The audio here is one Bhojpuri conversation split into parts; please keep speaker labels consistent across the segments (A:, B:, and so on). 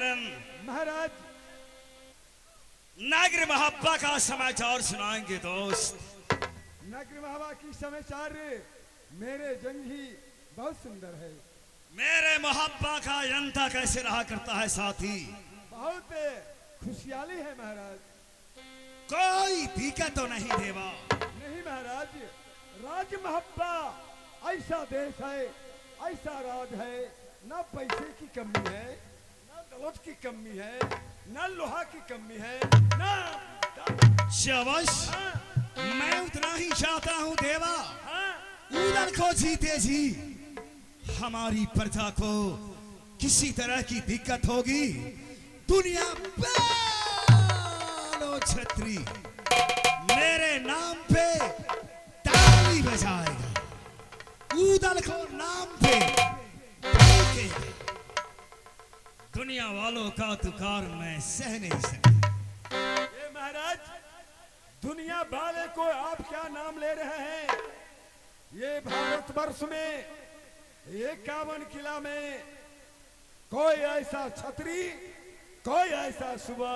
A: किरण
B: महाराज
A: नागर महाब्बा का समाचार सुनाएंगे दोस्त।
B: नगर महाबा की समाचार मेरे जंगी बहुत सुंदर है।
A: मेरे मोहब्बा का यंता कैसे रहा करता है साथी?
B: बहुत खुशहाली है महाराज।
A: कोई दिक्कत तो नहीं देवा?
B: नहीं महाराज, राज महब्बा ऐसा देश है, ऐसा राज है, ना पैसे की कमी है, ना दौलत की कमी है, ना लोहा की कमी है, ना
A: शाबाश। मैं उतना ही चाहता हूँ देवा,
B: हाँ?
A: उधर को जीते जी हमारी प्रजा को किसी तरह की दिक्कत होगी, दुनिया बालो छतरी मेरे नाम पे ताली बजाएगा, उधर को नाम पे ठोकेगा। दुनिया वालों का तुकार मैं सह नहीं सकता।
B: ये महाराज, दुनिया वाले को आप क्या नाम ले रहे हैं? ये भारतवर्ष में 51 किला में कोई ऐसा छतरी, कोई ऐसा सुबह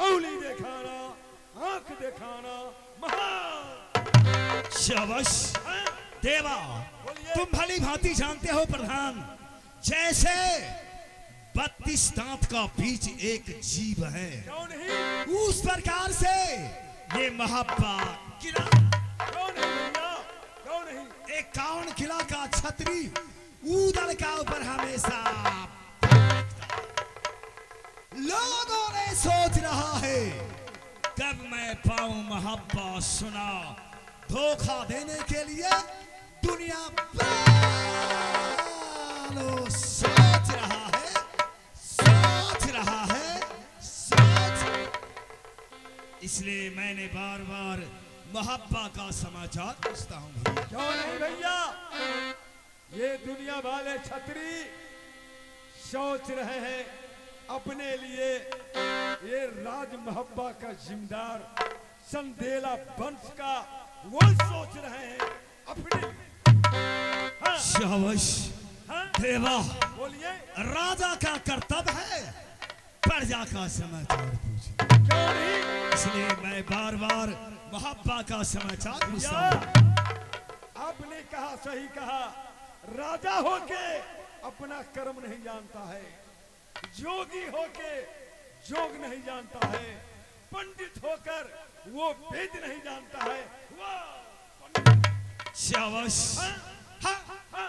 B: औली दिखाना, आंख दिखाना महान।
A: शाबाश देवा, तुम भली भांति जानते हो प्रधान, जैसे 32 दांत का बीच एक जीव है,
B: क्यों नहीं?
A: उस प्रकार से ये महाब्बा किला,
B: क्यों नहीं भैया, क्यों नहीं?
A: 51 किला का छतरी ऊदल का ऊपर हमेशा लोगों ने सोच रहा है कब मैं पाऊं महाब्बा सुना, धोखा देने के लिए दुनिया वालों सोच रहा है, सोच रहा है, सोच। इसलिए मैंने बार बार महाब्बा का समाचार पूछता हूँ भैया।
B: क्यों नहीं भैया? ये दुनिया वाले छतरी सोच रहे हैं अपने लिए, ये राज महब्बा का जिम्मेदार संदेला वंश का वो सोच रहे हैं अपने लिए। हाँ,
A: शाबाश
B: हाँ?
A: देवा,
B: बोलिए।
A: राजा का कर्तव्य है प्रजा का समाचार पूछना,
B: क्यों नहीं?
A: इसलिए मैं बार बार महाब्बा का समाचार पूछता
B: भैया,
A: हूँ।
B: आपने कहा, सही कहा, राजा होके अपना कर्म नहीं जानता है, जोगी होके जोग नहीं जानता है, पंडित होकर वो वेद नहीं जानता है। वाह!
A: शाबाश।
B: हाँ, हाँ।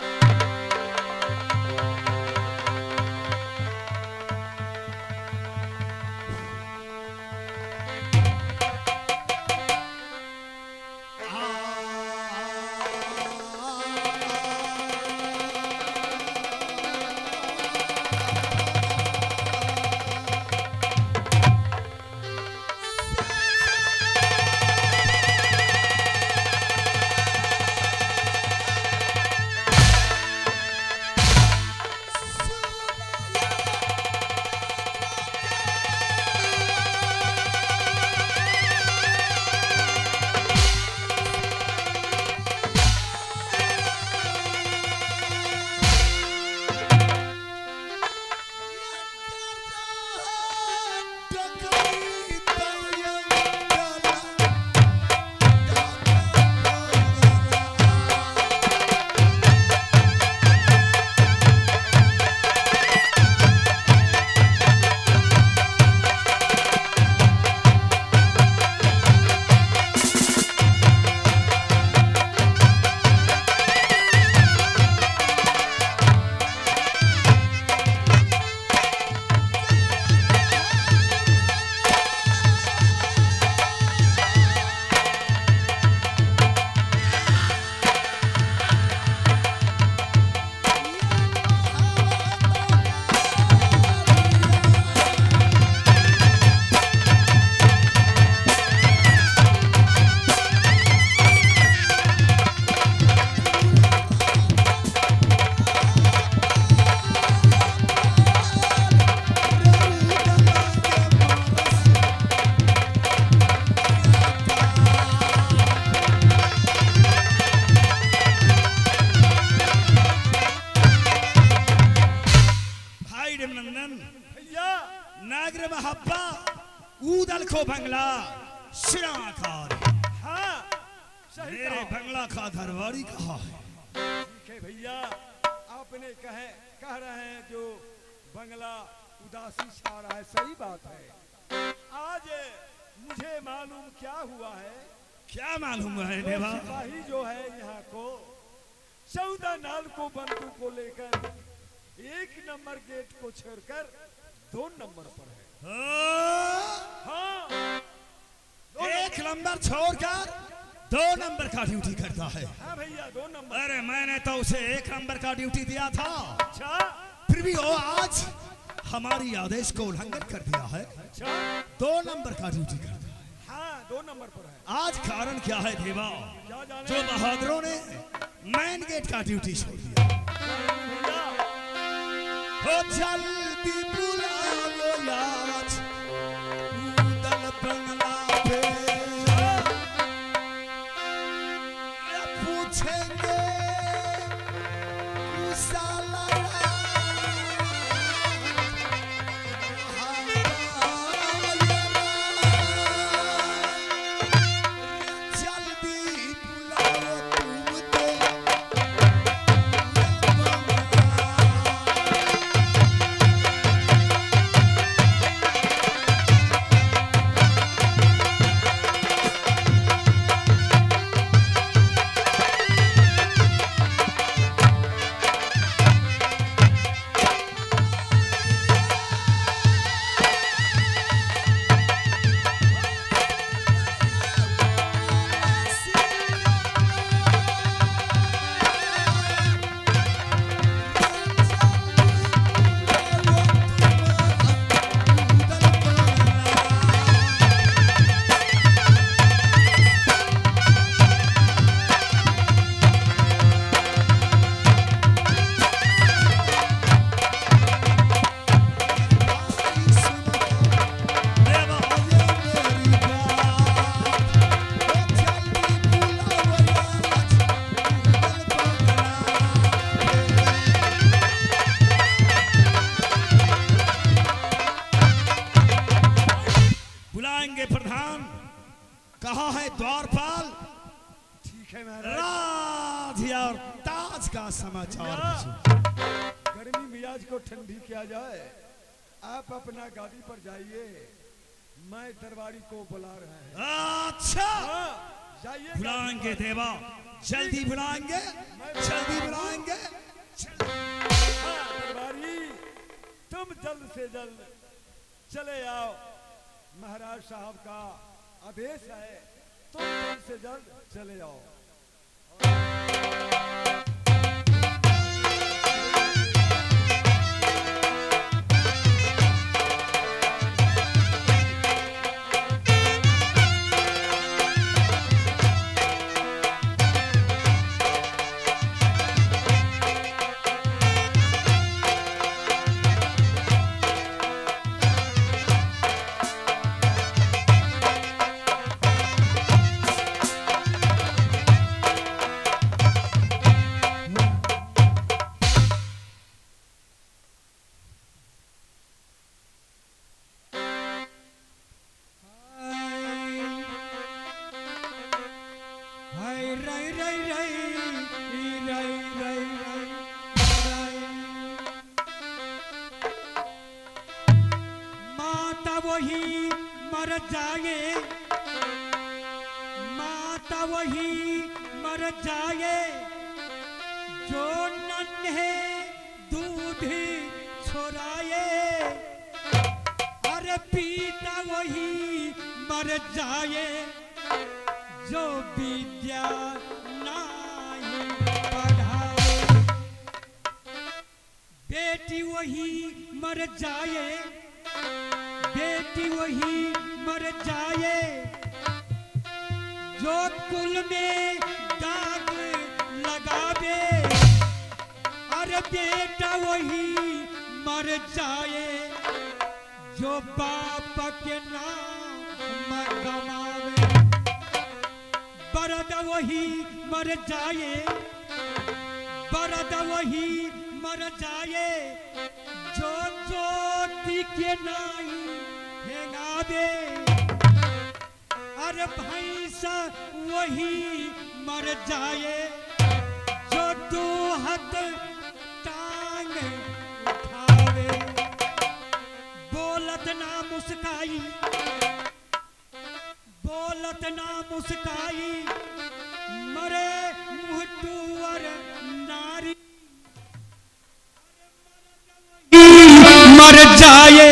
A: बंगला शिराकार।
B: हाँ सही
A: मेरे
B: कहा।
A: बंगला का दरबारी कहा है।
B: ठीक है भैया, आपने कह रहे हैं जो बंगला उदासी छा रहा है, सही बात है। आज मुझे मालूम क्या हुआ है,
A: क्या मालूम है
B: दो
A: देवा?
B: सिपाही जो है यहाँ को 14 नाल को बंदूक को लेकर 1 नंबर गेट को छोड़कर 2 नंबर पर है। हाँ
A: 1 नंबर छोड़कर 2 नंबर का ड्यूटी करता है।
B: हाँ भैया 2 नंबर।
A: अरे मैंने तो उसे 1 नंबर का ड्यूटी दिया था,
B: अच्छा
A: फिर भी वो आज हमारी आदेश को उल्लंघन कर दिया है।
B: अच्छा
A: 2 नंबर का ड्यूटी करता है।
B: हाँ 2 नंबर पर है।
A: आज कारण क्या है देवा?
B: क्या जाने
A: जो बहादुरों ने मेन गेट का ड्यूटी छोड़ दिया।
B: भैया,
A: हो जल्दी बुलाओ आज उदल बंगला पे, ये पूछेंगे कुशाला जल्दी बुलाओ तुम तो बुलाएंगे प्रधान। कहा है द्वारपाल?
B: ठीक है महाराज।
A: राज और ताज का समाचार भेजो।
B: गर्मी मिजाज को ठंडी किया जाए, आप अपना गाड़ी पर जाइए, मैं दरबारी को बुला रहा है।
A: अच्छा
B: हाँ जाइए।
A: बुलाएंगे देवा, जल्दी बुलाएंगे, जल्दी बुलाएंगे।
B: हाँ दरबारी, तुम जल्द से जल्द चले आओ, महाराज साहब का आदेश है, तुम जल्द से जल्द चले आओ।
C: वही मर जाए, माता वही मर जाए, जो नन्हे दूध छोराए। अरे पिता वही मर जाए, जो विद्या नहीं पढ़ाए। बेटी वही मर जाए, बेटी वही मर जाए, जो कुल में दाग लगावे। अरे बेटा वही मर जाए, जो बाप के नाम गवावे। बरद वही मर जाए, बरद वही मर जाए, जो ज्योति के नाई हेंगावे। भैंसा वही मर जाए जो दो हाथ टांग उठावे। बोलत ना मुस्काई, बोलत ना मुस्काई, मरे मुँह टूअर नारी मर जाए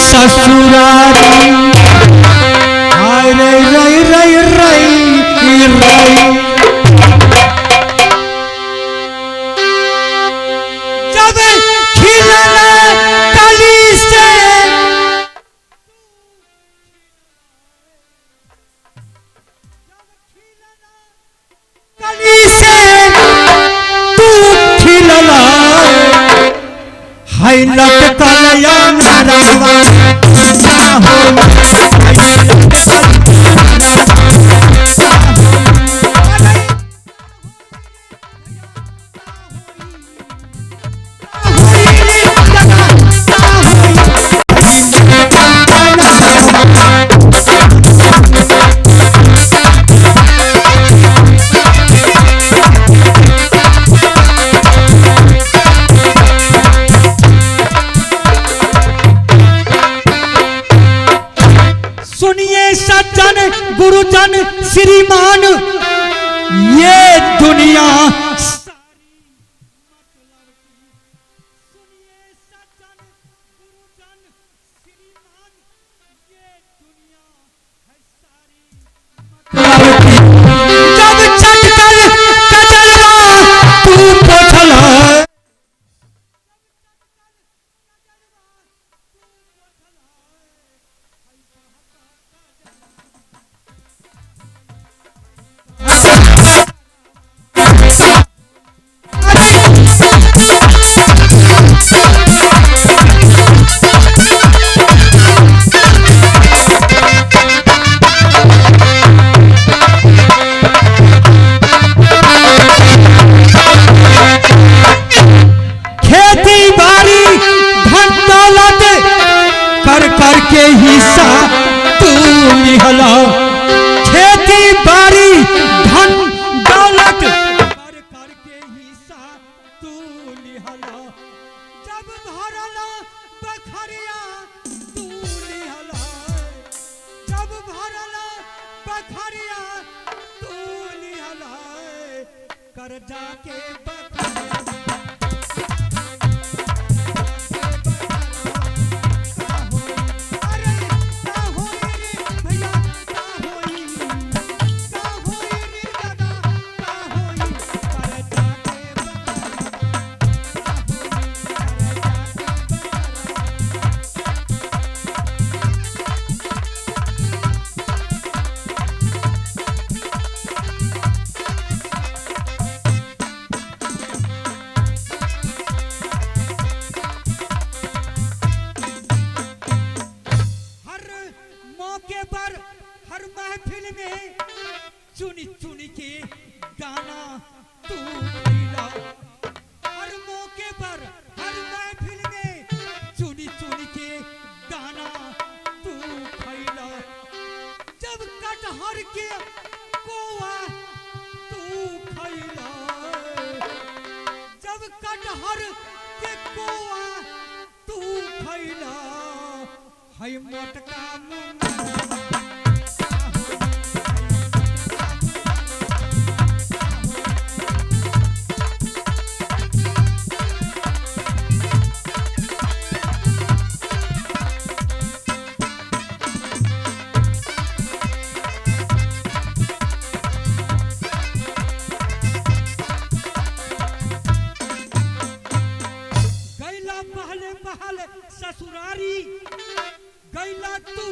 C: ससुरारी। हाय रे रई रई रई रई, जब खिलना कली से कली से तू खिलना, हाय लटकल या नारावा ना हो। सुनिए सज्जन गुरुजन श्रीमान, ये दुनिया सारी मतलब की। सुनिए सज्जन गुरुजन श्रीमान, ये दुनिया है सारी मतलब की। जब चटकल कजलवा तू पोछला, के हिस्सा तू निहला। खेती बाड़ी धन दौलत कर कर के हिस्सा तू निहला। जब भरला बखरिया तू निहला, जब भरला बखरिया तू निहला। कर्जा के बखरिया हर महफिल में चुनी चुनी के गाना तू खैला। हर मौके पर हर महफिल में चुनी चुनी के गाना तू खैला। जब कटहर के कोआ तू खैला, जब कटहर के कोआ तू खैला। है मोटका गैला महल महल ससुरारी, गैला तू